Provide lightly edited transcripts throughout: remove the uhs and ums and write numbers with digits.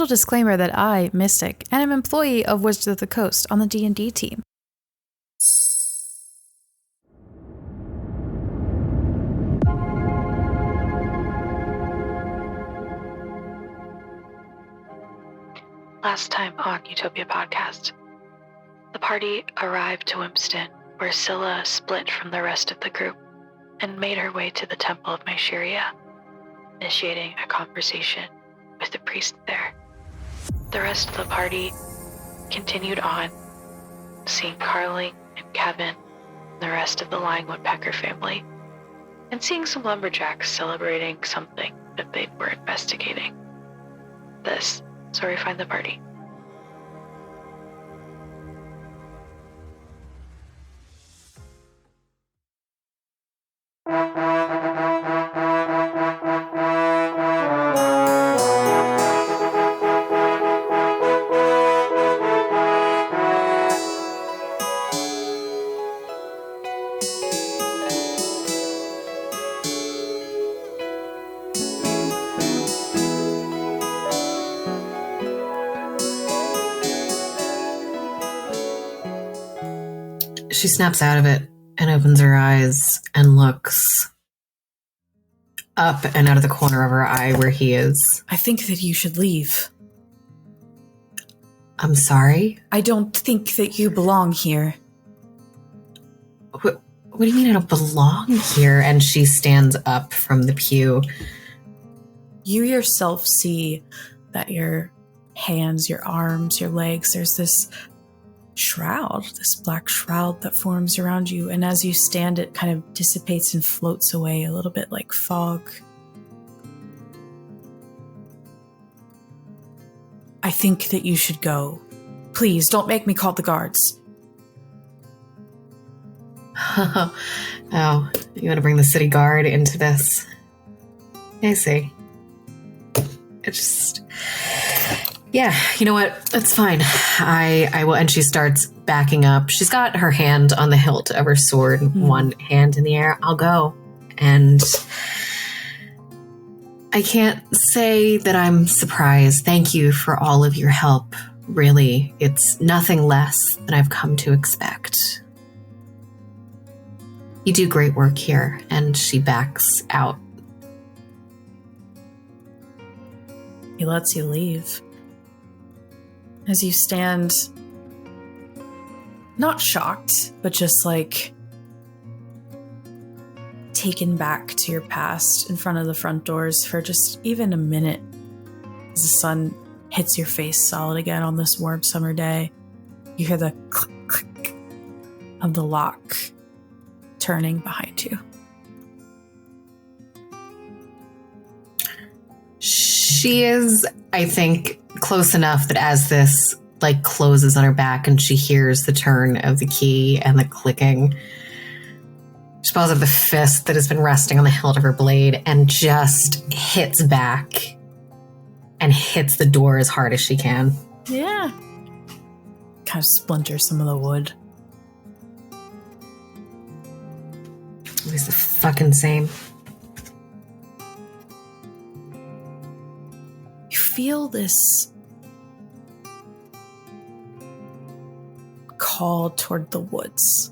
Special disclaimer that I, Mystic, am an employee of Wizards of the Coast on the D&D team. Last time on Utopia podcast, the party arrived to Wimpston, where Sille split from the rest of the group and made her way to the Temple of Mysheria, initiating a conversation with the priest there. The rest of the party continued on, seeing Carling and Kevin and the rest of the Lying Woodpecker family, and seeing some lumberjacks celebrating something that they were investigating. This is where we find the party. She snaps out of it and opens her eyes and looks up and out of the corner of her eye where he is. I think that you should leave. I'm sorry? I don't think that you belong here. What do you mean I don't belong here? And she stands up from the pew. You yourself see that your hands, your arms, your legs, there's this shroud, this black shroud that forms around you, and as you stand it kind of dissipates and floats away a little bit like fog. I think that you should go. Please don't make me call the guards. Oh, you want to bring the city guard into this? I see. It's just... Yeah, you know what? That's fine. I will. And she starts backing up. She's got her hand on the hilt of her sword, one hand in the air. I'll go. And I can't say that I'm surprised. Thank you for all of your help. Really, it's nothing less than I've come to expect. You do great work here. And she backs out. He lets you leave. As you stand, not shocked, but just like taken back to your past in front of the front doors for just even a minute as the sun hits your face solid again on this warm summer day. You hear the click, click of the lock turning behind you. She is, I think, close enough that as this like closes on her back and she hears the turn of the key and the clicking, she pulls up the fist that has been resting on the hilt of her blade and just hits back and hits the door as hard as she can. Yeah. Kind of splinters some of the wood. Always the fucking same. You feel this call toward the woods.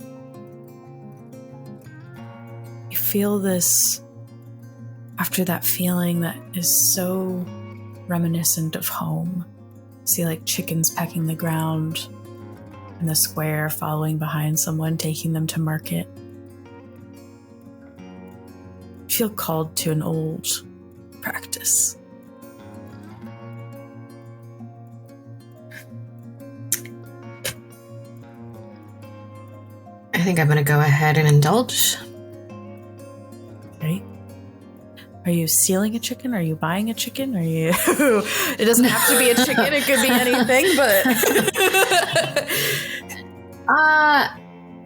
You feel this after that feeling that is so reminiscent of home. See like chickens pecking the ground in the square, following behind someone, taking them to market. You feel called to an old practice. I think I'm going to go ahead and indulge. Right? Are you stealing a chicken? Are you buying a chicken? Are you... It doesn't have to be a chicken. It could be anything, but...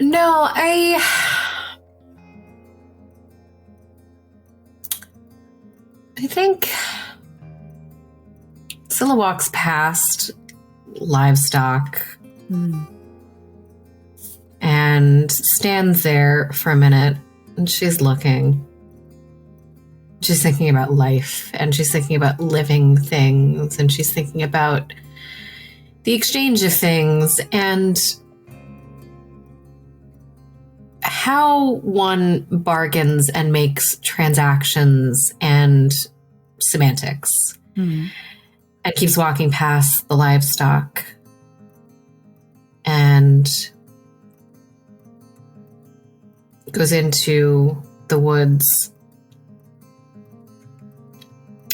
No, I think Sille walks past livestock and stands there for a minute, and she's looking. she's thinking about life, and she's thinking about living things, and she's thinking about the exchange of things and how one bargains and makes transactions and semantics. And keeps walking past the livestock and goes into the woods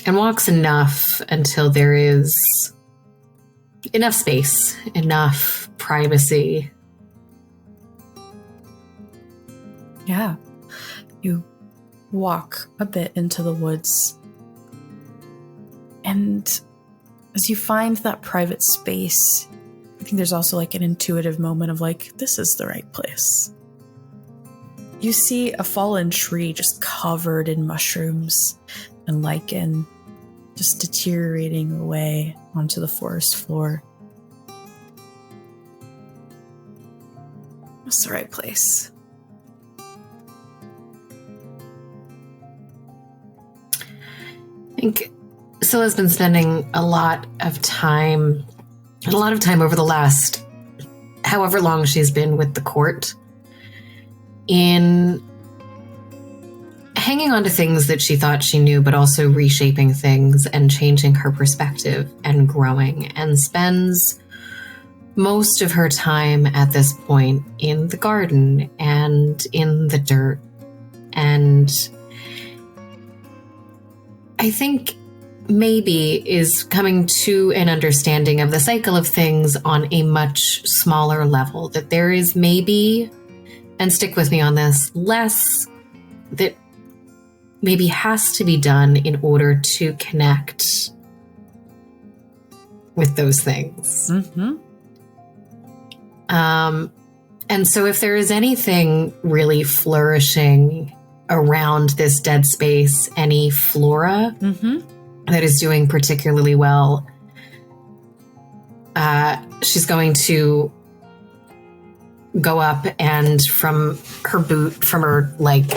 and walks enough until there is enough space, enough privacy. Yeah. You walk a bit into the woods, and as you find that private space, I think there's also like an intuitive moment of like, this is the right place. You see a fallen tree just covered in mushrooms and lichen, just deteriorating away onto the forest floor. It's the right place. I think Scylla's been spending a lot of time over the last however long she's been with the court in hanging on to things that she thought she knew, but also reshaping things and changing her perspective and growing, and spends most of her time at this point in the garden and in the dirt. And I think maybe is coming to an understanding of the cycle of things on a much smaller level, that there is maybe, and stick with me on this, less that maybe has to be done in order to connect with those things. Mm-hmm. And so if there is anything really flourishing around this dead space, any flora that is doing particularly well, she's going to go up and from her boot, from her like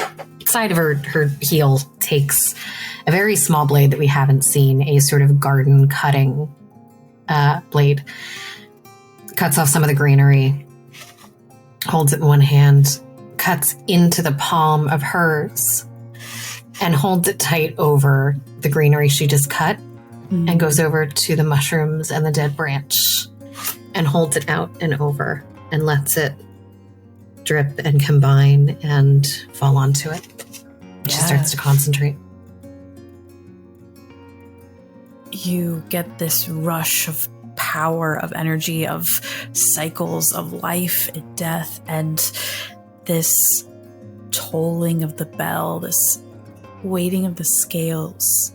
side of her heel, takes a very small blade that we haven't seen, a sort of garden cutting blade, cuts off some of the greenery, holds it in one hand, cuts into the palm of hers, and holds it tight over the greenery she just cut, and goes over to the mushrooms and the dead branch and holds it out and over and lets it drip and combine and fall onto it. She starts to concentrate. You get this rush of power, of energy, of cycles of life and death, and this tolling of the bell, this weighting of the scales.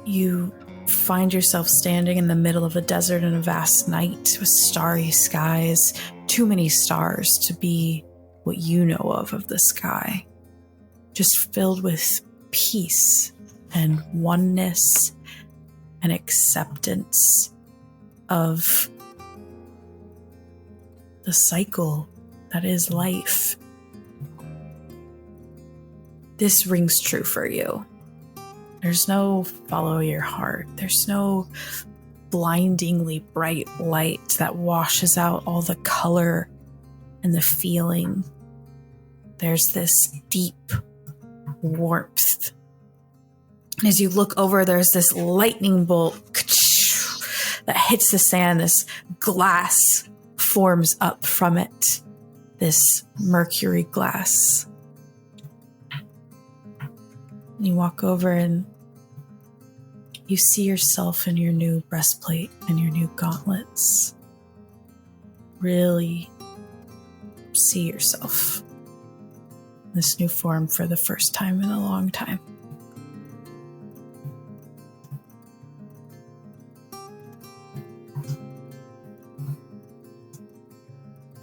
You find yourself standing in the middle of a desert in a vast night with starry skies, too many stars to be what you know of the sky, just filled with peace and oneness and acceptance of the cycle that is life. This rings true for you. There's no follow your heart. There's no blindingly bright light that washes out all the color and the feeling. There's this deep warmth. And as you look over, there's this lightning bolt that hits the sand. This glass forms up from it. This mercury glass. You walk over and you see yourself in your new breastplate and your new gauntlets. Really see yourself in this new form for the first time in a long time.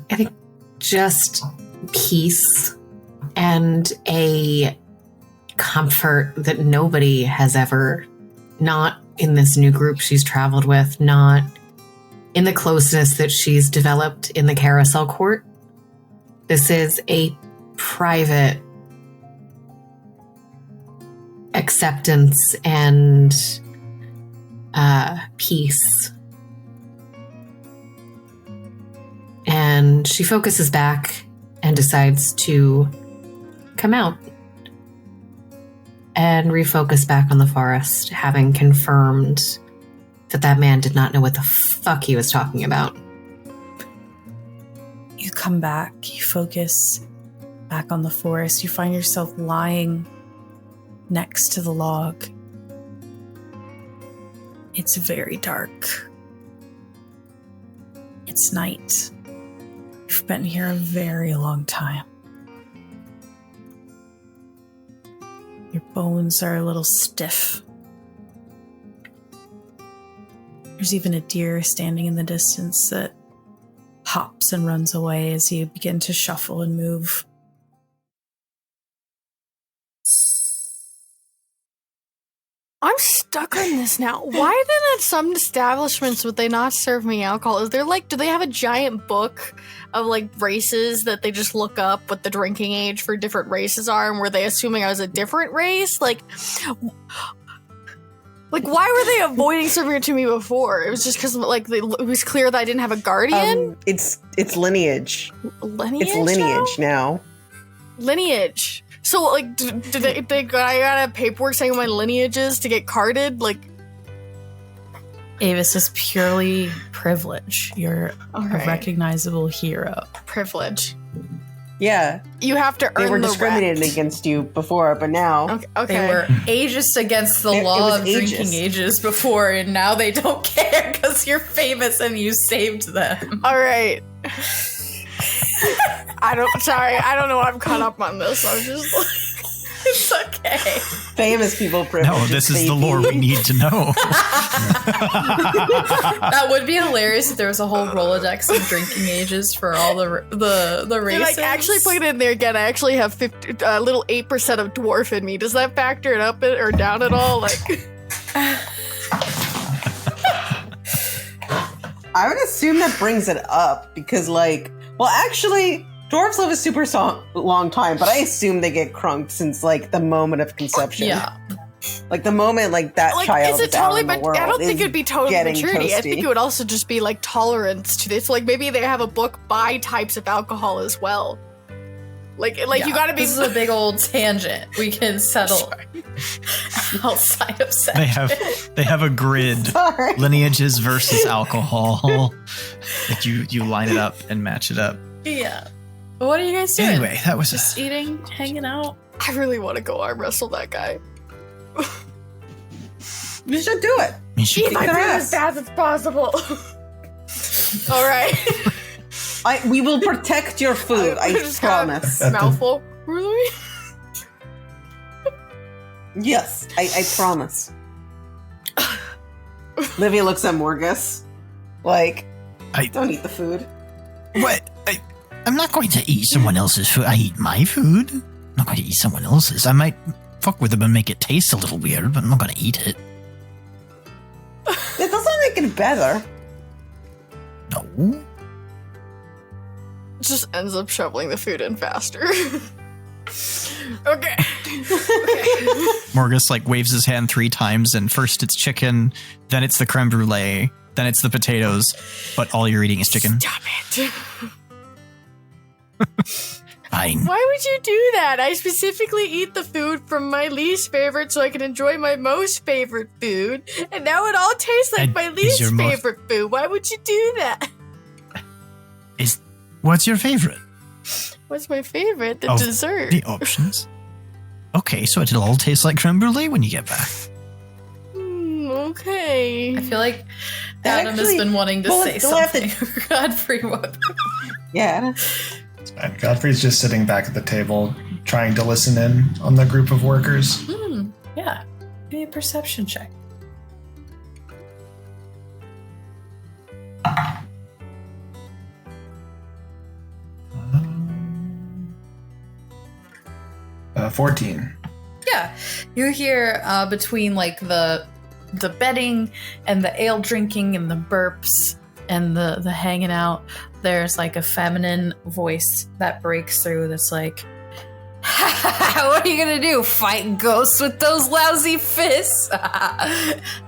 I think just peace and a comfort that nobody has ever, not in this new group she's traveled with, not in the closeness that she's developed in the carousel court. This is a private acceptance and peace. And she focuses back and decides to come out and refocus back on the forest, having confirmed that man did not know what the fuck he was talking about. You come back, you focus back on the forest, you find yourself lying next to the log. It's very dark. It's night. You've been here a very long time. Your bones are a little stiff. There's even a deer standing in the distance that hops and runs away as you begin to shuffle and move. I'm stuck on this now. Why then at some establishments would they not serve me alcohol? Is there do they have a giant book of races that they just look up what the drinking age for different races are, and were they assuming I was a different race? Why were they avoiding serving it to me before? It was just because it was clear that I didn't have a guardian? It's lineage. Lineage? It's lineage now. Lineage. So, do I gotta have paperwork saying what my lineage is to get carded? Avis is purely privilege. You're a recognizable hero. Privilege. Yeah. You have to earn They were the discriminated right. against you before, but now... Okay. They were ageist against the law of drinking ages before, and now they don't care because you're famous and you saved them. All right. I don't know. I'm caught up on this. I'm just It's okay. Famous people privilege. No, this is the lore we need to know. That would be hilarious if there was a whole Rolodex of drinking ages for all the races. Actually put it in there again. I actually have little 8% of dwarf in me. Does that factor it up or down at all? I would assume that brings it up because, actually, dwarves live a super long time, but I assume they get crunked since, the moment of conception. Yeah. The moment, that child is out in the world. I don't think it'd be total maturity. Toasty. I think it would also just be, tolerance to this. Maybe they have a book by types of alcohol as well. You gotta be... This is a big old tangent. We can settle outside of section. They have a grid. Sorry. Lineages versus alcohol. That you line it up and match it up. Yeah. What are you guys doing? Anyway, that was just eating, hanging out. I really want to go arm wrestle that guy. You should do it. Eat my food as fast as possible. All right. We will protect your food. I promise. Mouthful. Really? Yes, I promise. Livia looks at Morgus. Don't eat the food. What? I'm not going to eat someone else's food. I eat my food. I'm not going to eat someone else's. I might fuck with them and make it taste a little weird, but I'm not going to eat it. That doesn't make it better. No. Just ends up shoveling the food in faster. Okay. Morgus waves his hand 3 times, and first it's chicken, then it's the creme brulee, then it's the potatoes, but all you're eating is chicken. Stop it. Fine. Why would you do that? I specifically eat the food from my least favorite so I can enjoy my most favorite food, and now it all tastes like my least favorite food. Why would you do that? What's your favorite? What's my favorite? The dessert. The options. Okay, so it'll all taste like creme brulee when you get back. Okay. I feel like Adam has been wanting to say something. Godfrey, what? Yeah. Godfrey's just sitting back at the table, trying to listen in on the group of workers. Yeah. Give me a perception check. 14. Yeah. You hear between the bedding and the ale drinking and the burps and the hanging out, there's a feminine voice that breaks through that's What are you gonna do? Fight ghosts with those lousy fists?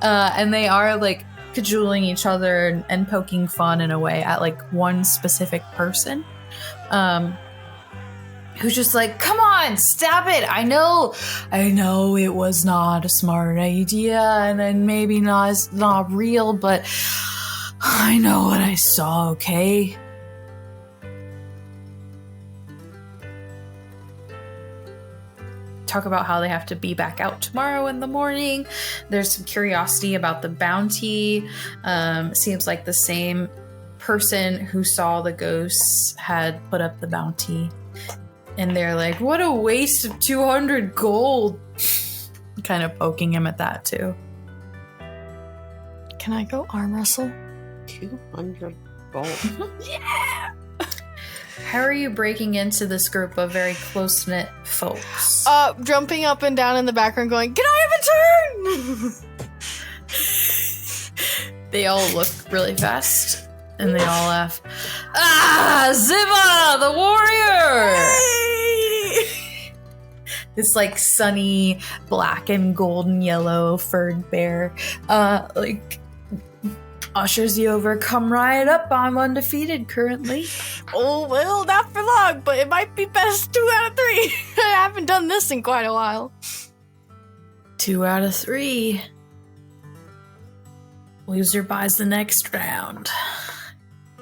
And they are like cajoling each other and poking fun in a way at like one specific person. Who's just like, come on, stop it. I know it was not a smart idea, and then maybe not real, but I know what I saw, okay? Talk about how they have to be back out tomorrow in the morning. There's some curiosity about the bounty. Seems like the same person who saw the ghosts had put up the bounty. And they're like, what a waste of 200 gold. Kind of poking him at that too. Can I go arm wrestle? 200 gold. Yeah! How are you breaking into this group of very close-knit folks? Jumping up and down in the background going, can I have a turn? They all look really fast, and they all laugh. Ah, Ziba, the warrior! Hey! This, like, sunny, black and golden yellow furred bear, ushers you over. Come right up. I'm undefeated currently. Oh, well, not for long, but it might be best 2 out of 3. I haven't done this in quite a while. 2 out of 3. Loser buys the next round.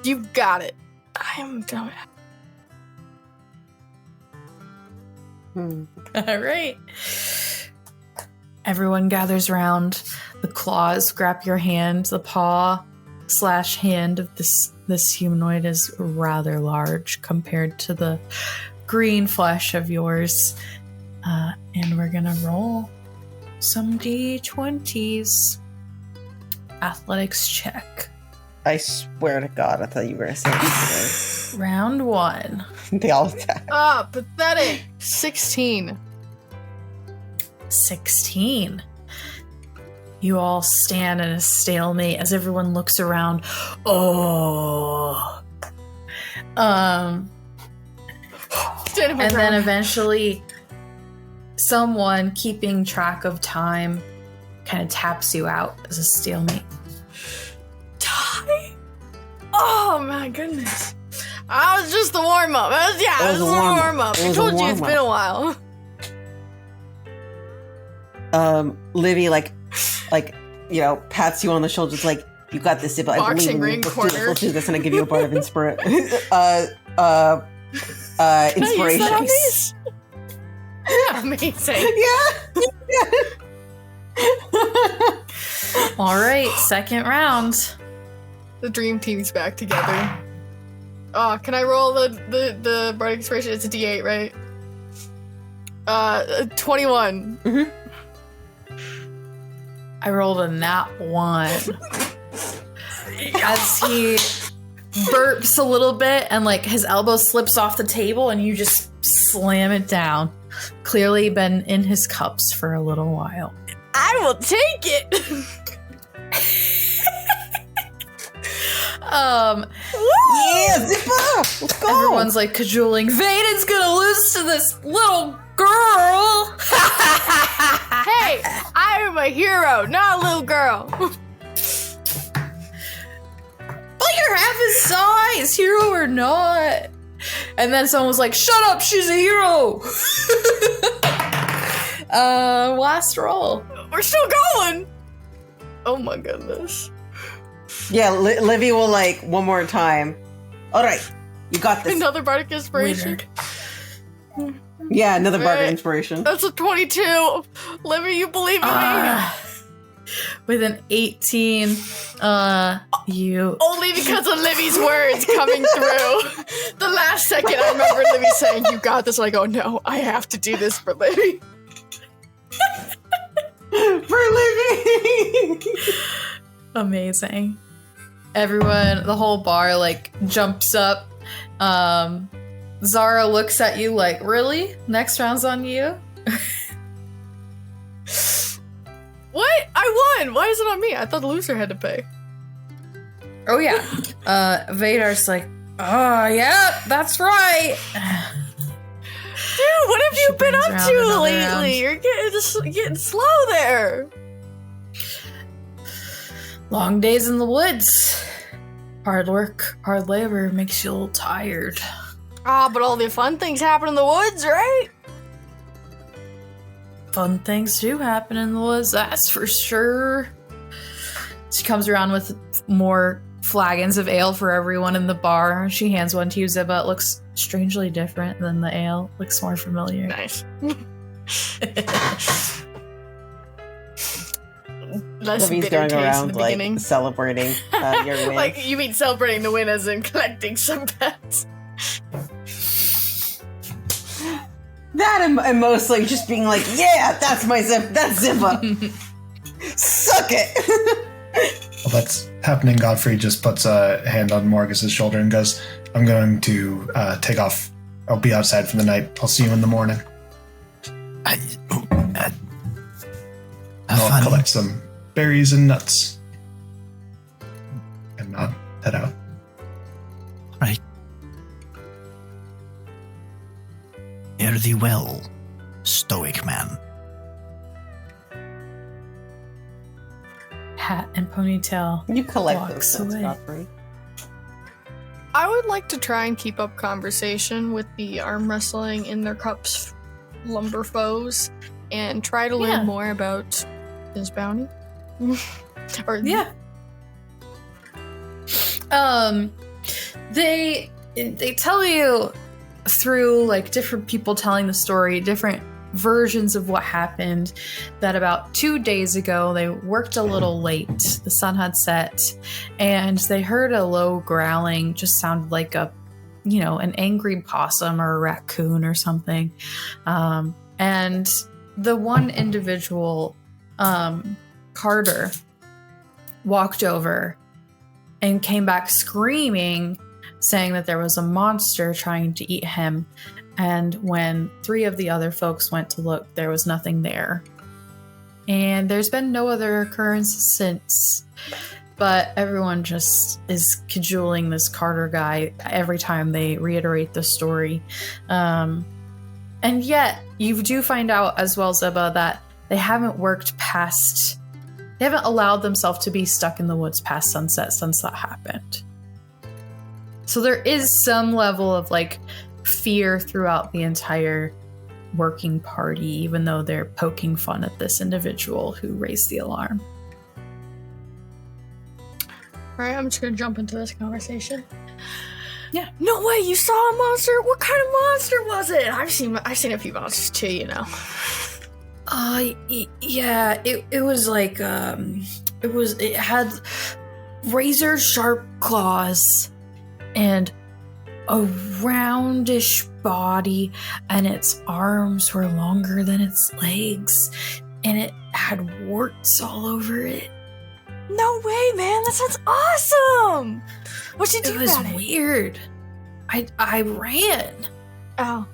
You got it. I am done. All right. Everyone gathers round. The claws grab your hand. The paw/hand of this humanoid is rather large compared to the green flesh of yours. And we're gonna roll some d20s. Athletics check. I swear to God, I thought you were going to say this. Round 1. They all attack. Pathetic. 16. 16. You all stand in a stalemate as everyone looks around. Oh. Stand in my And then ground. eventually someone keeping track of time kind of taps you out as a stalemate. Die? Oh my goodness. I was just the warm up. It was the warm up. I told you it's been a while. Livy, pats you on the shoulder. It's like, you got this, Ziba. I believe Boxing in you. ring corner. Let's do this, and I give you a bar of inspiration. Inspiration. Can I use that on these? Amazing. Yeah. All right, second round. The dream team's back together. Oh, can I roll the bardic inspiration? It's a D8, right? 21. Mm-hmm. I rolled a nat 1. As he burps a little bit and like his elbow slips off the table and you just slam it down. Clearly been in his cups for a little while. I will take it. Yeah, Ziba! Let's go! Everyone's like cajoling. Vaden's gonna lose to this little girl. Hey, I am a hero, not a little girl. But you're half his size, hero or not. And then someone was like, shut up, she's a hero. Last roll. We're still going. Oh my goodness. Yeah, Livy will one more time. All right, you got this. Another bardic inspiration. Wizard. Yeah, another bardic Right. inspiration. That's a 22. Livy, you believe in me? With an 18, you... Only because of Livy's words coming through. The last second I remember Livy saying, you got this. And I go, no, I have to do this for Livy. For Livy! Amazing. Everyone, the whole bar, jumps up. Zara looks at you like, really? Next round's on you? What? I won. Why is it on me? I thought the loser had to pay. Oh, yeah. Vadar's like, oh, yeah, that's right. Dude, what have She you been brings up around to another lately? round. You're getting slow there. Long days in the woods. Hard work, hard labor makes you a little tired. Ah, but all the fun things happen in the woods, right? Fun things do happen in the woods, that's for sure. She comes around with more flagons of ale for everyone in the bar. She hands one to you, Ziba. It looks strangely different than the ale. Looks more familiar. Nice. Less Libby's bitter going taste in around the like beginning. celebrating your win. Like, you mean celebrating the win as in collecting some pets? That and mostly just being like, yeah, that's my zip. That's Ziba. Suck it. While that's happening, Godfrey just puts a hand on Morgus's shoulder and goes, I'm going to take off. I'll be outside for the night. I'll see you in the morning. I'll Fun. collect some berries and nuts. And not head out. Right. Fare thee well, stoic man. Hat and ponytail. You collect Walks those nuts, away. Godfrey. I would like to try and keep up conversation with the arm wrestling in their cups lumber foes and try to Yeah. learn more about his bounty. Or Yeah. They tell you through like different people telling the story, different versions of what happened, that about 2 days ago they worked a little late. The sun had set and they heard a low growling, just sounded like an angry possum or a raccoon or something. And the one individual, Carter, walked over and came back screaming, saying that there was a monster trying to eat him. And when 3 of the other folks went to look, there was nothing there. And there's been no other occurrences since. But everyone just is cajoling this Carter guy every time they reiterate the story. And yet, you do find out as well, Ziba, that they haven't they haven't allowed themselves to be stuck in the woods past sunset since that happened. So there is some level of like fear throughout the entire working party, even though they're poking fun at this individual who raised the alarm. Alright, I'm just gonna jump into this conversation. Yeah. No way, you saw a monster? What kind of monster was it? I've seen a few monsters too, you know. Yeah, it was like, it had razor sharp claws and a roundish body, and its arms were longer than its legs, and it had warts all over it. No way, man, that sounds awesome! What'd you do It was about it? weird. I ran. Oh.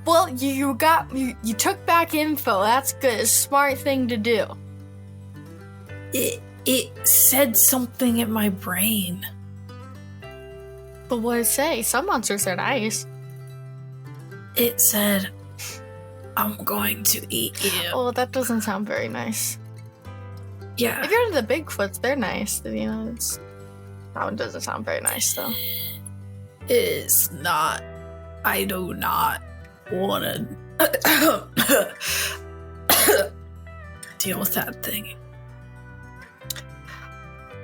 Well, you took back info. That's good. It's a smart thing to do. It said something in my brain. But what did it say? Some monsters are nice. It said, I'm going to eat you. Oh, that doesn't sound very nice. Yeah. If you're into the Bigfoots, they're nice. You know, that one doesn't sound very nice, though. It is not. I do not want to deal with that thing.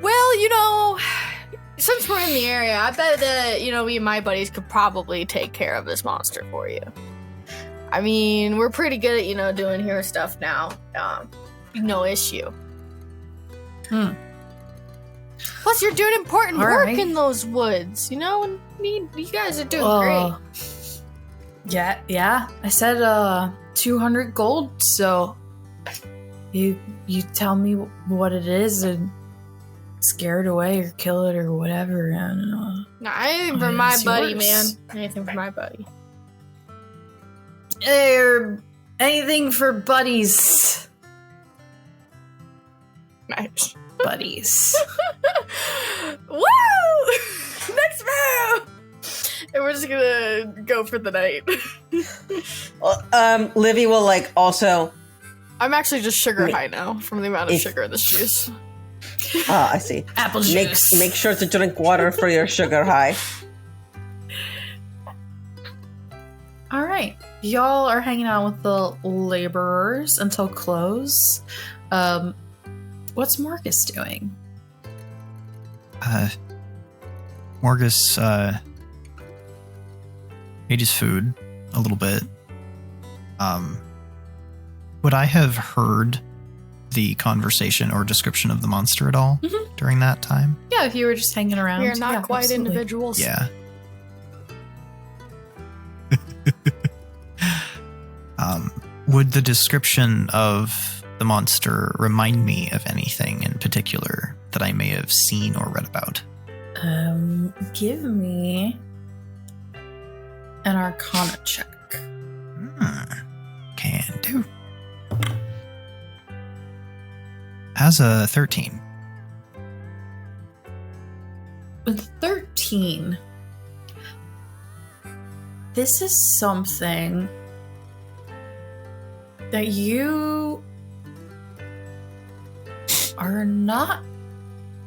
Well, you know, since we're in the area, I bet that, me and my buddies could probably take care of this monster for you. I mean, we're pretty good at, doing hero stuff now. No issue. Plus, you're doing important All work right. in those woods, and you guys are doing great. Yeah. I said 200 gold, so you tell me what it is and scare it away or kill it or whatever. I don't know. Nah, anything for my It's buddy, yours. man. Anything for my buddy. Anything for buddies. Nice. Buddies. Woo! Next move! And we're just gonna go for the night. Livy will like also. I'm actually just sugar high now from the amount of sugar in this juice. I see. Apple juice. Make sure to drink water for your sugar high. All right. Y'all are hanging out with the laborers until close. What's Marcus doing? Morgus ate his food a little bit. Would I have heard the conversation or description of the monster at all during that time? Yeah, if you were just hanging around. We are not quite absolutely. individuals. Yeah. Would the description of the monster remind me of anything in particular that I may have seen or read about? Give me an Arcana check. Can do. Has a 13. With 13, this is something that you are not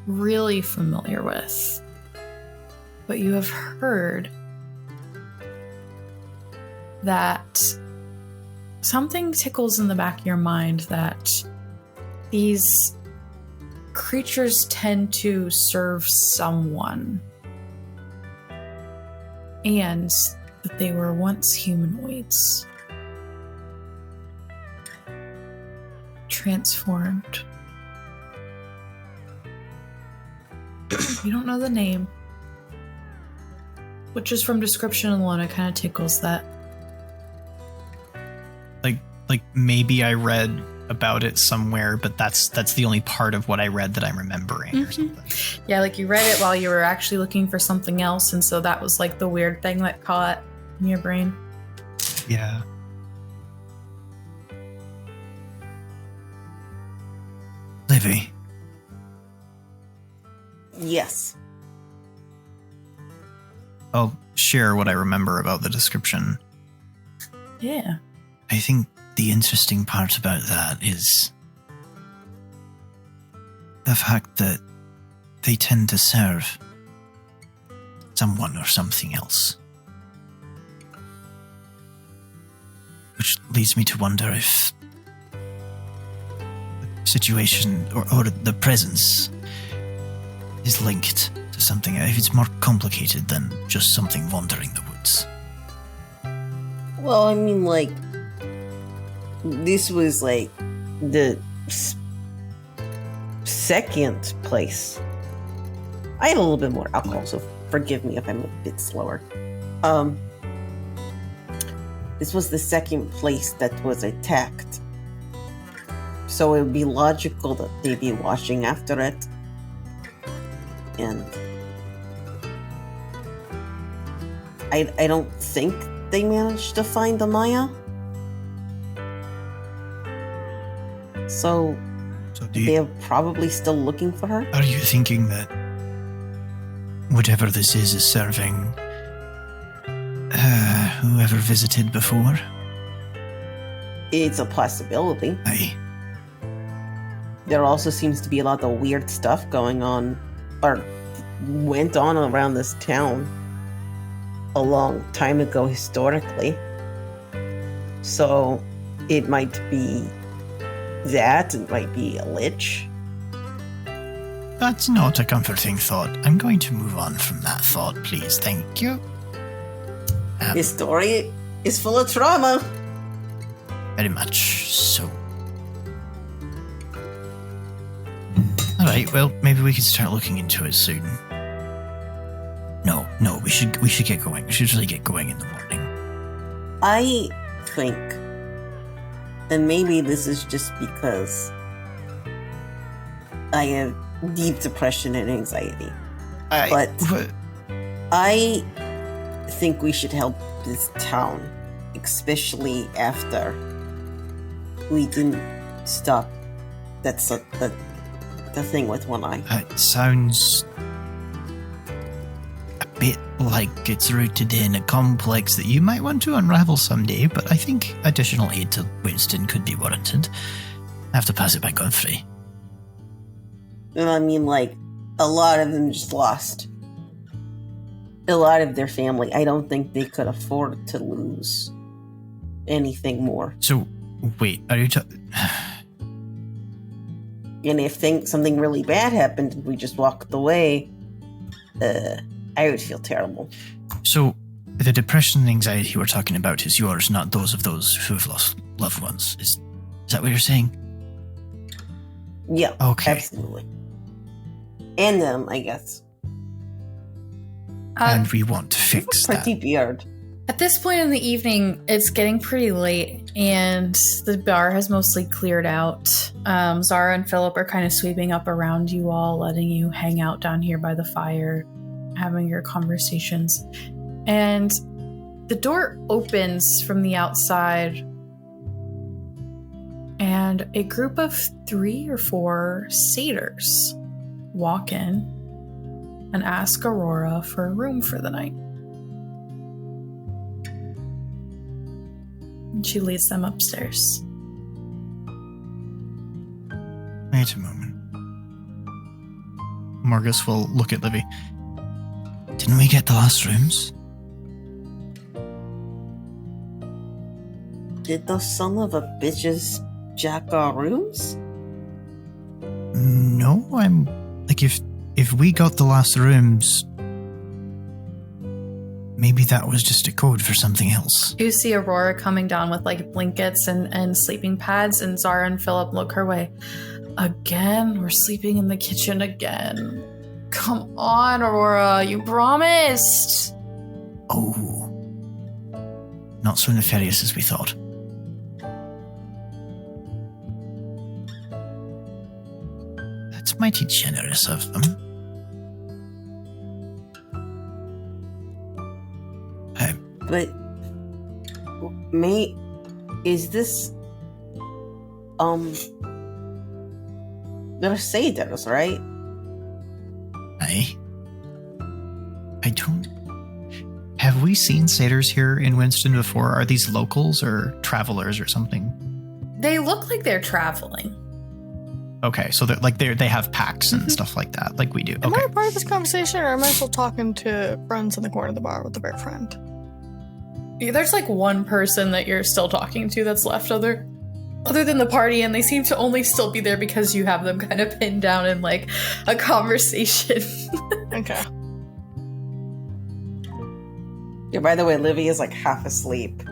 really familiar with, but you have heard that something tickles in the back of your mind that these creatures tend to serve someone, and that they were once humanoids, transformed. You don't know the name, which is from description alone, it kind of tickles that. Like maybe I read about it somewhere, but that's the only part of what I read that I'm remembering or something. Yeah, like you read it while you were actually looking for something else, and so that was like the weird thing that caught in your brain. Yeah. Livy. Yes. I'll share what I remember about the description. Yeah. I think the interesting part about that is the fact that they tend to serve someone or something else. Which leads me to wonder if the situation or the presence is linked to something, if it's more complicated than just something wandering the woods. Well, I mean, like, this was like the second place. I had a little bit more alcohol, so forgive me if I'm a bit slower. This was the second place that was attacked. So it would be logical that they'd be watching after it. And I don't think they managed to find Amaya. So they're probably still looking for her. Are you thinking that whatever this is serving whoever visited before? It's a possibility. Aye. There also seems to be a lot of weird stuff going on, or went on around this town a long time ago historically. So it might be that, it might be a lich. That's not a comforting thought. I'm going to move on from that thought, please. Thank you. This story is full of trauma. Very much so. Alright, well, maybe we can start looking into it soon. No, we should get going. We should really get going in the morning. I think, and maybe this is just because I have deep depression and anxiety, but I think we should help this town, especially after we didn't stop the thing with one eye. It sounds a bit like it's rooted in a complex that you might want to unravel someday, but I think additional aid to Winston could be warranted. I have to pass it by Godfrey. And I mean, like, a lot of them just lost a lot of their family. I don't think they could afford to lose anything more. So, wait, are you And if something really bad happened and we just walked away, I would feel terrible. So, the depression and anxiety we're talking about is yours, not those of those who've lost loved ones. Is that what you're saying? Yeah, okay. Absolutely. And them, I guess. And we want to fix that. Pretty beard. At this point in the evening, it's getting pretty late, and the bar has mostly cleared out. Zara and Philip are kind of sweeping up around you all, letting you hang out down here by the fire, having your conversations. And the door opens from the outside, and a group of 3 or 4 satyrs walk in and ask Aurora for a room for the night. And she leads them upstairs. Wait a moment. Morgus will look at Livy. Didn't we get the last rooms? Did those son of a bitches jack our rooms? No, I'm... Like, if we got the last rooms... Maybe that was just a code for something else. You see Aurora coming down with like blankets and sleeping pads, and Zara and Philip look her way. Again? We're sleeping in the kitchen again. Come on, Aurora, you promised. Oh. Not so nefarious as we thought. That's mighty generous of them. But, is this, they're satyrs, right? I don't... Have we seen satyrs here in Winston before? Are these locals or travelers or something? They look like they're traveling. Okay, so they have packs and stuff like that, like we do. Am Okay. I a part of this conversation, or am I still talking to friends in the corner of the bar with the bear friend? There's like one person that you're still talking to that's left other than the party, and they seem to only still be there because you have them kind of pinned down in like a conversation. Okay. Yeah, by the way, Livy is like half asleep.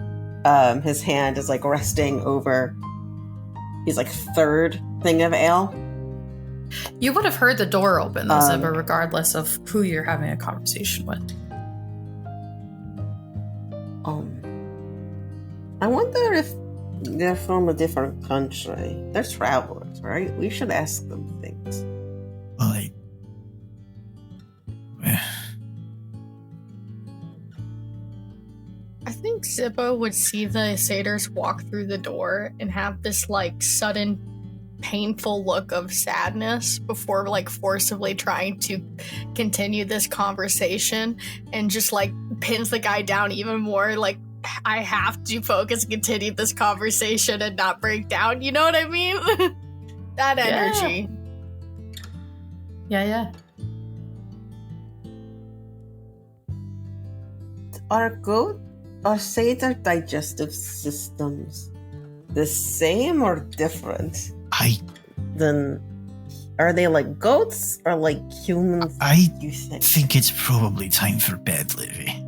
His hand is like resting over his like third thing of ale. You would have heard the door open, though, Ziba, regardless of who you're having a conversation with. I wonder if they're from a different country. They're travelers, right? We should ask them things. Well, I think Zippo would see the satyrs walk through the door and have this like sudden painful look of sadness before like forcibly trying to continue this conversation, and just like pins the guy down even more, like, I have to focus and continue this conversation and not break down, you know what I mean? That energy. Yeah. Are satyr digestive systems the same or different? Then are they like goats or like humans? You think it's probably time for bed, Livy.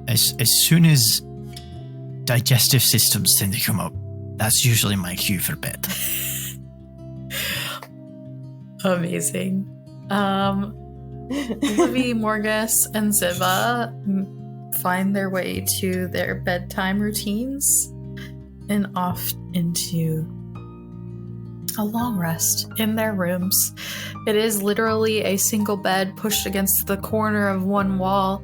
As soon as digestive systems tend to come up, that's usually my cue for bed. Amazing. Livy, Morgus, and Ziva find their way to their bedtime routines and off into a long rest in their rooms. It is literally a single bed pushed against the corner of one wall,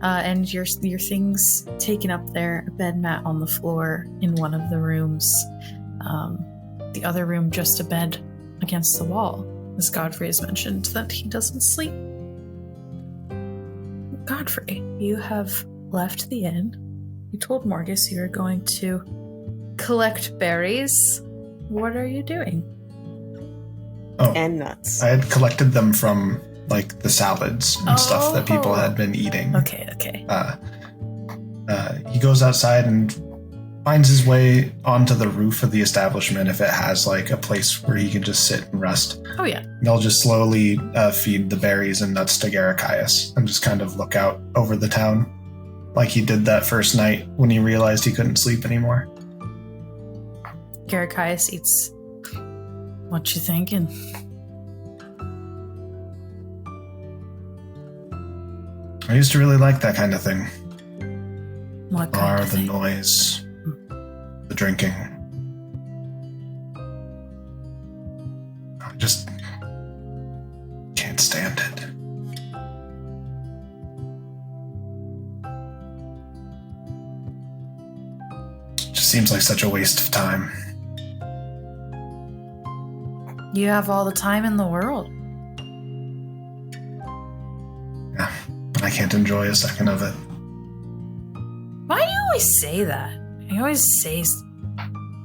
and your things taken up there, a bed mat on the floor in one of the rooms. The other room, just a bed against the wall, as Godfrey has mentioned that he doesn't sleep Godfrey, you have left the inn. You told Morgus you were going to collect berries. What are you doing? Oh, And nuts. I had collected them from like the salads and stuff that people had been eating. Okay. He goes outside and finds his way onto the roof of the establishment if it has like a place where he can just sit and rest. Oh, yeah. And I'll just slowly feed the berries and nuts to Garachaius and just kind of look out over the town like he did that first night when he realized he couldn't sleep anymore. Garachaius eats. What you thinking? I used to really like that kind of thing. What The kind bar, of the thing? noise, the drinking. I just can't stand it. Just seems like such a waste of time. You have all the time in the world. Yeah, and I can't enjoy a second of it. Why do you always say that? You always say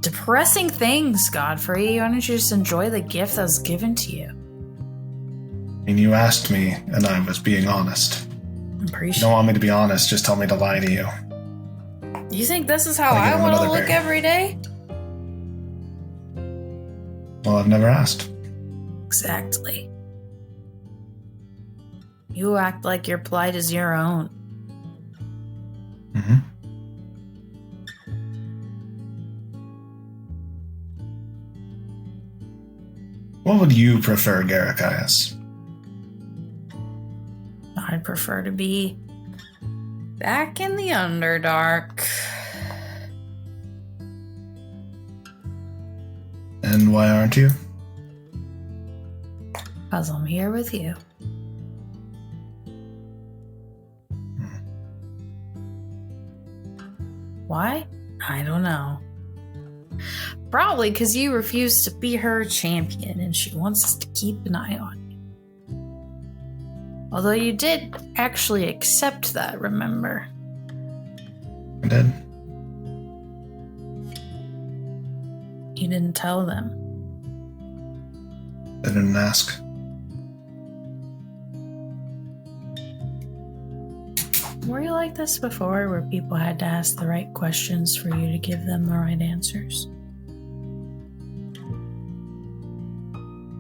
depressing things, Godfrey. Why don't you just enjoy the gift that was given to you? And you asked me, and I was being honest. I'm pretty If you sure. don't want me to be honest, just tell me to lie to you. You think this is how I'll give I him want to another look berry. every day? Well, I've never asked. Exactly. You act like your plight is your own. Mm-hmm. What would you prefer, Garachaius? I'd prefer to be back in the Underdark. And why aren't you? Because I'm here with you. Why? I don't know. Probably because you refused to be her champion and she wants us to keep an eye on you. Although you did actually accept that, remember? I did. You didn't tell them. I didn't ask. Were you like this before, where people had to ask the right questions for you to give them the right answers?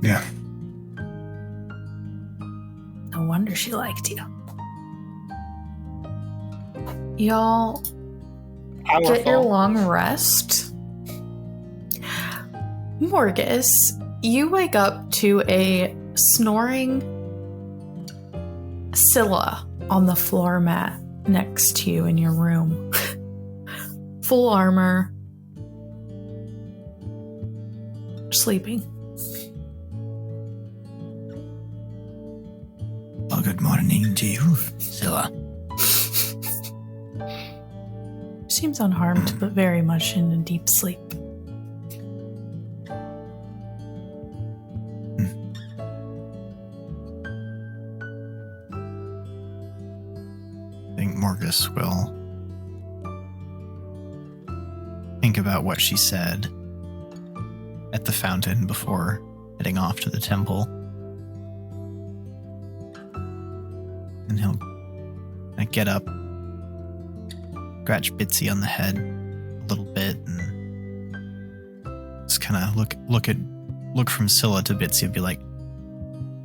Yeah. No wonder she liked you. Y'all get your long rest. Morgus, you wake up to a snoring Sille on the floor mat next to you in your room. Full armor. Sleeping. Well, good morning to you, Sille. Seems unharmed, but very much in a deep sleep. I think Morgus will think about what she said at the fountain before heading off to the temple. And he'll get up, scratch Bitsy on the head a little bit, and just kind of look from Sille to Bitsy and be like,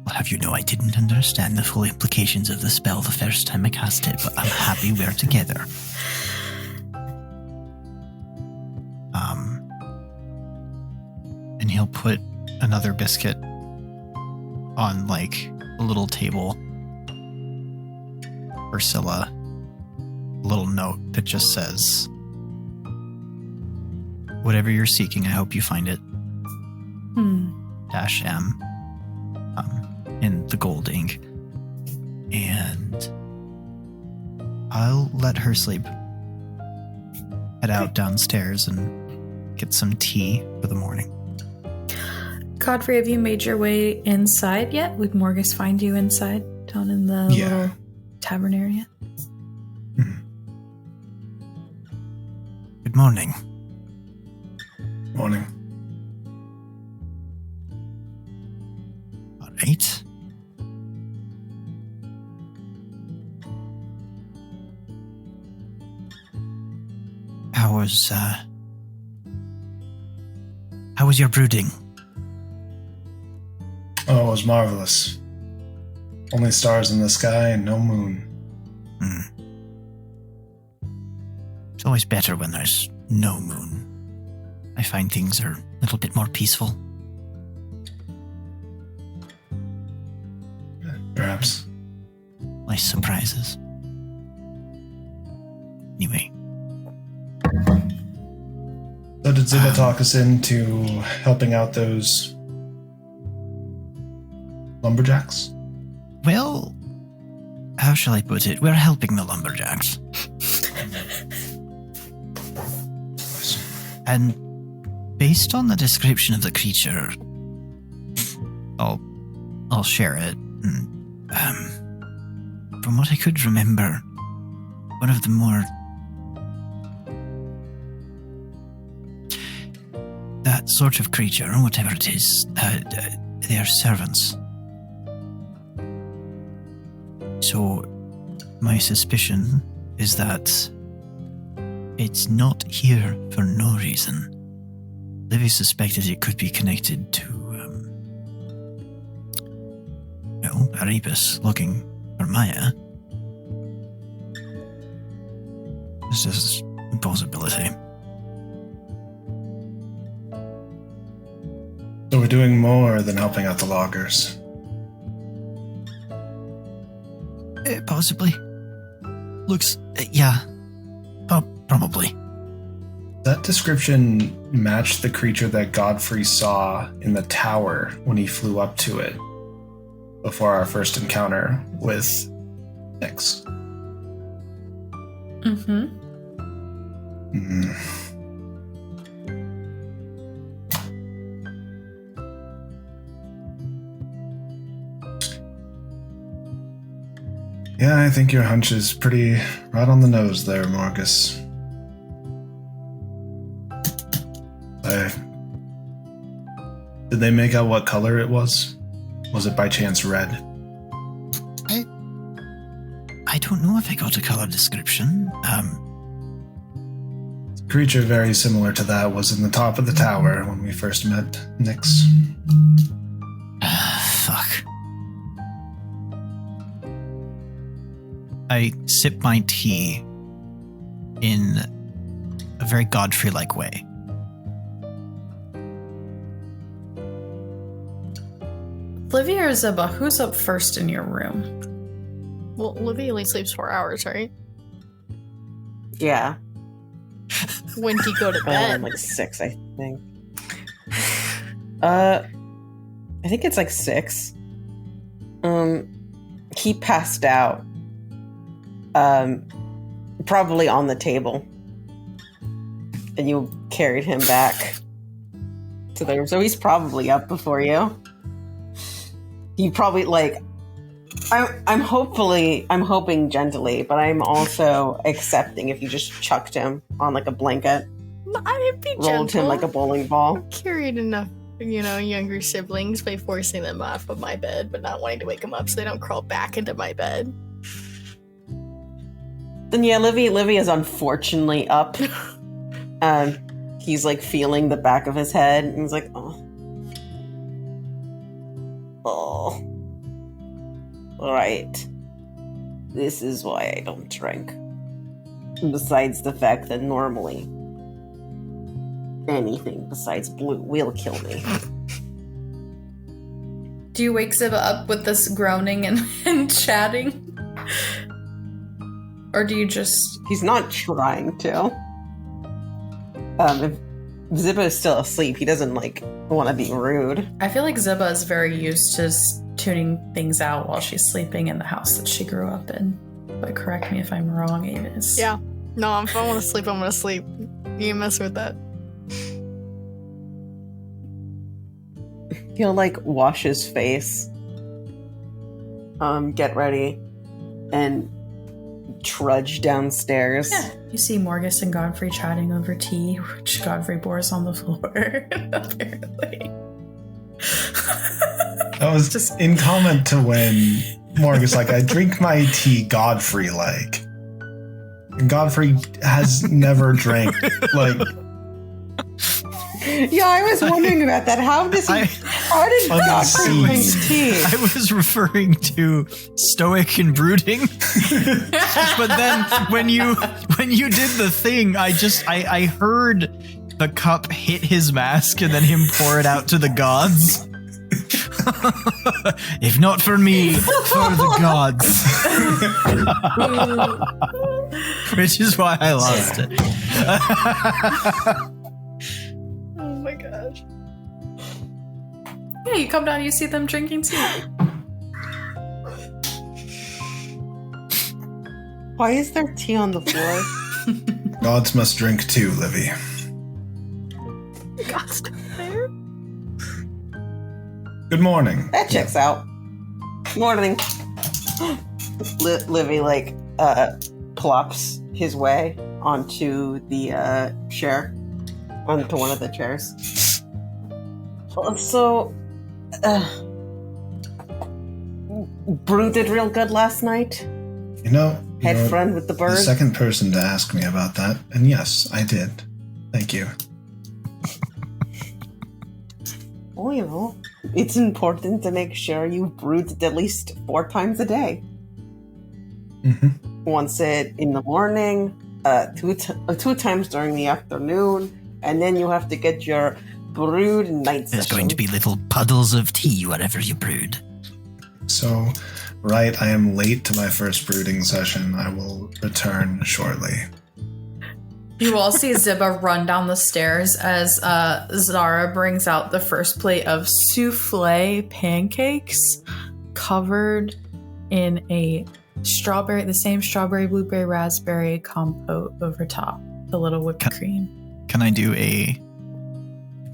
"I'll have you know I didn't understand the full implications of the spell the first time I cast it, but I'm happy we're together." And he'll put another biscuit on like a little table for Sille. A little note that just says, "Whatever you're seeking, I hope you find it. -M." In the gold ink. And I'll let her sleep. Head out downstairs and get some tea for the morning. Godfrey, have you made your way inside yet? Would Morgus find you inside, down in the Yeah. little... tavern area. Good morning. Morning. All right. How was your brooding? Oh, it was marvelous. Only stars in the sky and no moon. It's always better when there's no moon. I find things are a little bit more peaceful. Perhaps. Nice surprises. Anyway. So did Ziba talk us into helping out those lumberjacks? Well, how shall I put it? We're helping the lumberjacks. And based on the description of the creature, I'll share it. From what I could remember, one of the more that sort of creature, or whatever it is, they are servants. So, my suspicion is that it's not here for no reason. Livy suspected it could be connected to, Erebus looking for Maya. This is a possibility. So we're doing more than helping out the loggers. Possibly. Looks, yeah. Probably. That description matched the creature that Godfrey saw in the tower when he flew up to it before our first encounter with Nyx. Mm-hmm. Yeah, I think your hunch is pretty right on the nose there, Marcus. Did they make out what color it was? Was it by chance red? I don't know if I got a color description. The creature very similar to that was in the top of the tower when we first met Nyx. Fuck. I sip my tea in a very Godfrey-like way. Livy or Ziba, who's up first in your room? Well, Livy only sleeps 4 hours, right? Yeah. When do you go to bed? Like 6, I think. I think it's like 6. He passed out. Probably on the table. And you carried him back to the room. So he's probably up before you. You probably I'm hoping gently, but I'm also accepting if you just chucked him on like a blanket. I'd be gentle. Rolled him like a bowling ball. I've carried enough, younger siblings by forcing them off of my bed, but not wanting to wake them up so they don't crawl back into my bed. Then yeah, Livy is unfortunately up. He's like feeling the back of his head, and he's like, oh. Right. This is why I don't drink. Besides the fact that normally anything besides blue will kill me. Do you wake Ziba up with this groaning and chatting? Or do you just... He's not trying to. If Ziba is still asleep, he doesn't, want to be rude. I feel like Ziba is very used to tuning things out while she's sleeping in the house that she grew up in. But correct me if I'm wrong, Avis. Yeah. No, if I want to sleep, I'm going to sleep. You can mess with that. He'll, wash his face. Get ready. and trudge downstairs. Yeah, you see Morgus and Godfrey chatting over tea, which Godfrey pours on the floor, apparently. That was just in comment to when Morgus like, I drink my tea Godfrey like. And Godfrey has never drank like. Yeah, I was wondering about that. How did Godfrey drink tea? I was referring to stoic and brooding, but then when you did the thing, I heard the cup hit his mask and then him pour it out to the gods. If not for me, for the gods. Which is why I lost it. Oh my gosh. Yeah, you come down, you see them drinking tea. Why is there tea on the floor? Gods must drink too, Livy. God's down there. Good morning. That checks out. Morning. Livy plops his way onto the chair, onto one of the chairs. So, brooded real good last night. Had fun with the bird. The second person to ask me about that, and yes, I did. Thank you. Well, it's important to make sure you brood at least 4 times a day. Mm-hmm. Once in the morning, 2 times during the afternoon, and then you have to get your brood night session. There's going to be little puddles of tea wherever you brood. So, right, I am late to my first brooding session. I will return shortly. You all see Ziba run down the stairs as Zara brings out the first plate of souffle pancakes covered in the same strawberry, blueberry, raspberry compote over top, the little whipped cream. Can I do a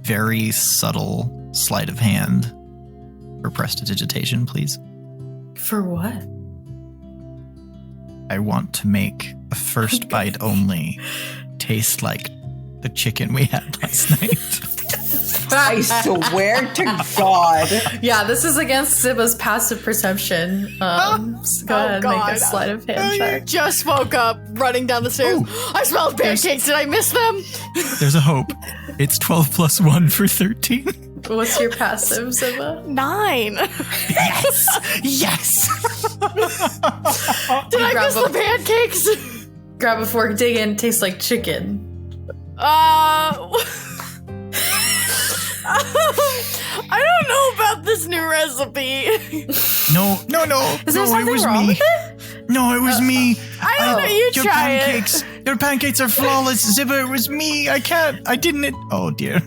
very subtle sleight of hand for prestidigitation, please? For what? I want to make a first bite only taste like the chicken we had last night. I swear to God. Yeah, this is against Ziba's passive perception. So go ahead and make a sleight of hand check. You just woke up running down the stairs. Ooh, I smelled pancakes. Did I miss them? There's a hope. It's 12 plus 1 for 13. What's your passive, Ziba? 9. Yes! Yes! Did I miss the pancakes? Grab a fork, dig in, tastes like chicken. I don't know about this new recipe. No. Is there something wrong with it? No, it was me. I don't know. You try it. Your pancakes are flawless, Ziba. It was me. I didn't. Oh, dear.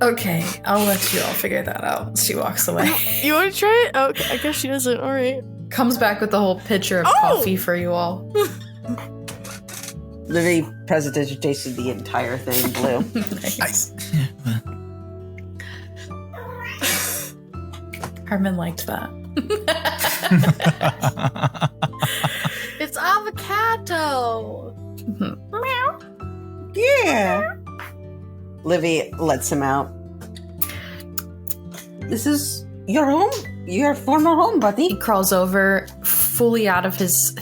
Okay, I'll let you all figure that out. She walks away. You want to try it? Okay, I guess she doesn't. All right. Comes back with the whole pitcher of coffee for you all. Livy prestidigitated the entire thing blue. Nice. Herman liked that. It's avocado. Meow. Yeah. Livy lets him out. This is your home? Your former home, buddy? He crawls over, fully out of his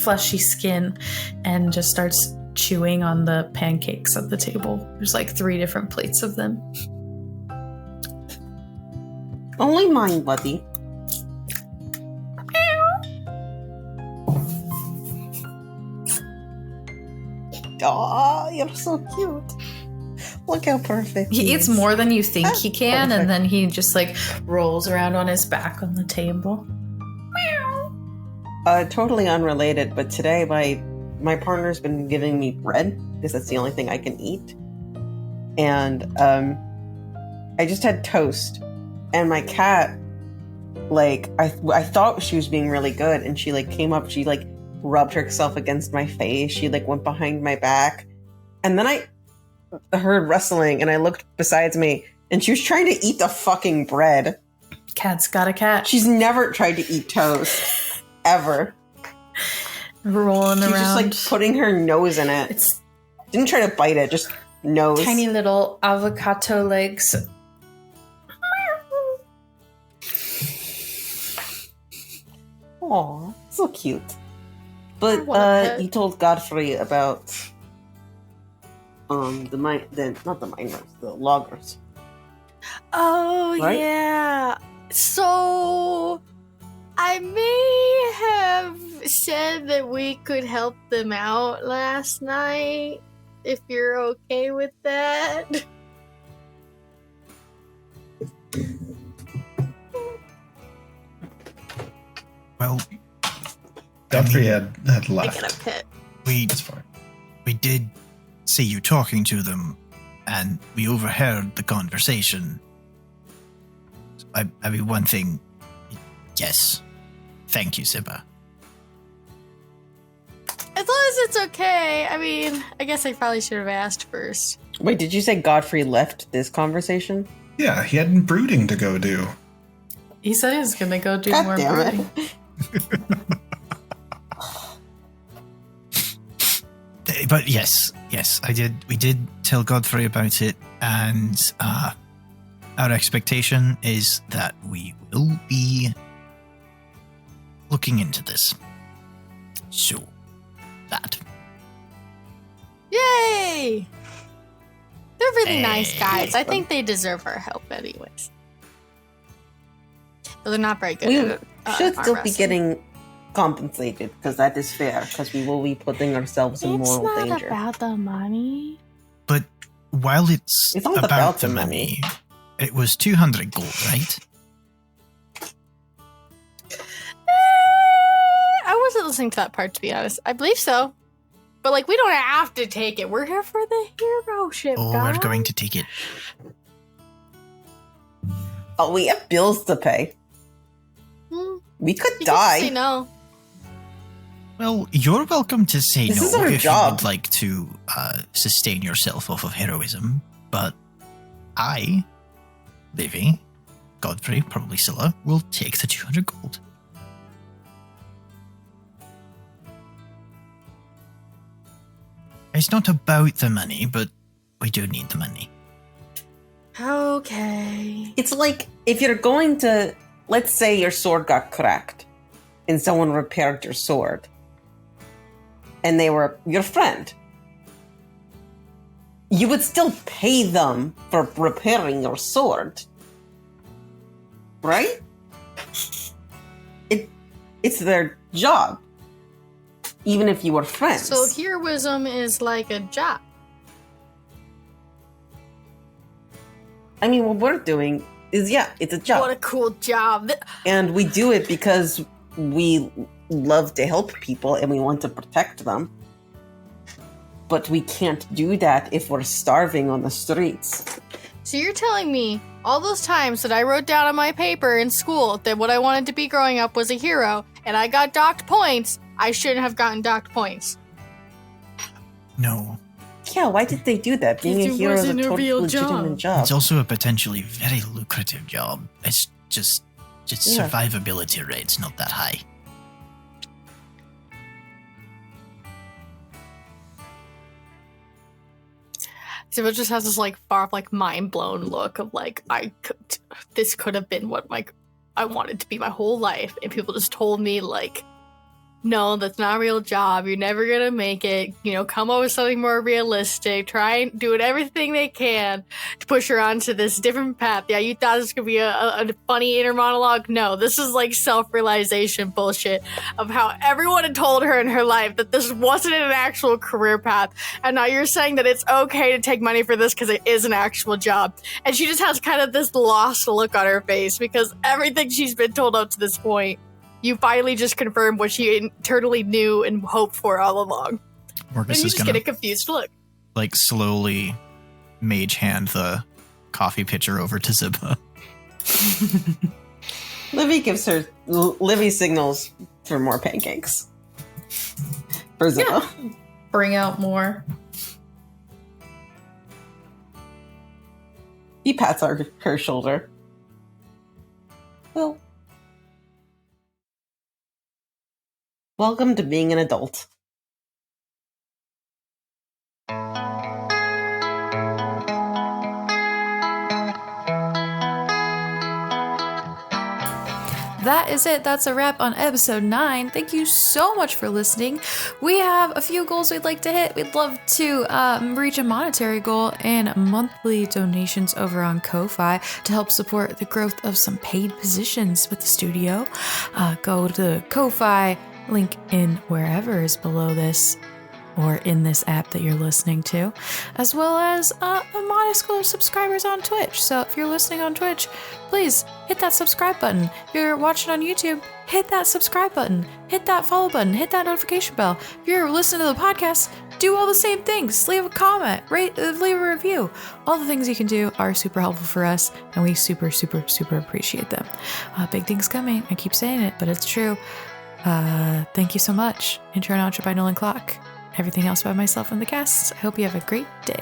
fleshy skin, and just starts chewing on the pancakes at the table. There's like 3 different plates of them. Only mine, buddy. Aw, you're so cute. Look how perfect He eats more than you think he can, perfect. and then he just like rolls around on his back on the table. Totally unrelated, but today my partner's been giving me bread because that's the only thing I can eat. And I just had toast, and my cat, like, I thought she was being really good, and she like came up, she like rubbed herself against my face, she like went behind my back, and then I heard rustling, and I looked besides me, and she was trying to eat the fucking bread. Cat's got a cat. She's never tried to eat toast. ever. Rolling She's around. just like putting her nose in it. It's Didn't try to bite it, just nose. tiny little avocado legs. Aw, so cute. I But want a pet. you told Godfrey about the miners, the loggers. Oh, Right? yeah. So, I may have said that we could help them out last night, if you're okay with that. Well, Godfrey had I get left. a pet. we That's fine. we did see you talking to them, and we overheard the conversation. I mean, one thing, yes, thank you, Ziba. As long as it's okay. I mean, I guess I probably should have asked first. Wait, did you say Godfrey left this conversation? Yeah, he had brooding to go do. He said he was gonna go do God more damn it. brooding. But yes, I did. We did tell Godfrey about it, and our expectation is that we will be looking into this. So, that. Yay! They're really nice guys. I Awesome. think they deserve our help anyways. Though they're not very good We at it. should still be getting compensated, because that is fair, because we will be putting ourselves in It's moral not danger. about the money. But while it's It's not about, about the the money, it was 200 gold, right? I wasn't listening to that part, to be honest. I believe so. But, like, we don't have to take it. We're here for the hero ship, Oh, guys. we're going to take it. Oh, we have bills to pay. Hmm, We could you can say die. no. Well, you're welcome to say This no is our if you job. would like to sustain yourself off of heroism, but I, Livy, Godfrey, probably Sille, will take the 200 gold. It's not about the money, but we do need the money. Okay. It's like if you're going to, let's say your sword got cracked and someone repaired your sword and they were your friend. You would still pay them for repairing your sword. Right? It's their job. Even if you were friends. So heroism is like a job. I mean, what we're doing is, it's a job. What a cool job. And we do it because we love to help people and we want to protect them. But we can't do that if we're starving on the streets. So you're telling me all those times that I wrote down on my paper in school that what I wanted to be growing up was a hero, and I got docked points, I shouldn't have gotten docked points. No. Yeah, why did they do that? Being a It hero is a wasn't a totally real legitimate job. It's also a potentially very lucrative job. It's just Yeah. survivability rate's not that high. So it just has this like far like mind blown look of like this could have been what I wanted to be my whole life, and people just told me like, no, that's not a real job. You're never gonna make it. You know, come up with something more realistic. Try and do everything they can to push her onto this different path. Yeah, you thought this could be a funny inner monologue. No, this is like self-realization bullshit of how everyone had told her in her life that this wasn't an actual career path. And now you're saying that it's okay to take money for this because it is an actual job. And she just has kind of this lost look on her face because everything she's been told up to this point, you finally just confirmed what she internally knew and hoped for all along. And Marcus you is just gonna get a confused look. like slowly mage hand the coffee pitcher over to Ziba. Livy signals for more pancakes. For Zilla. Bring out more. He pats her shoulder. Well, Welcome to being an adult. That is it. That's a wrap on episode 9. Thank you so much for listening. We have a few goals we'd like to hit. We'd love to reach a monetary goal and monthly donations over on Ko-Fi to help support the growth of some paid positions with the studio. Go to Ko-Fi, link in wherever is below this or in this app that you're listening to, as well as a modest goal of subscribers on Twitch. So if you're listening on Twitch, please hit that subscribe button. If you're watching on YouTube, hit that subscribe button, hit that follow button, hit that notification bell. If you're listening to the podcast, do all the same things. Leave a comment, leave a review. All the things you can do are super helpful for us, and we super appreciate them. Big things coming. I keep saying it, but it's true. Thank you so much. Intro and outro by Nolan Clock. Everything else by myself and the cast. I hope you have a great day.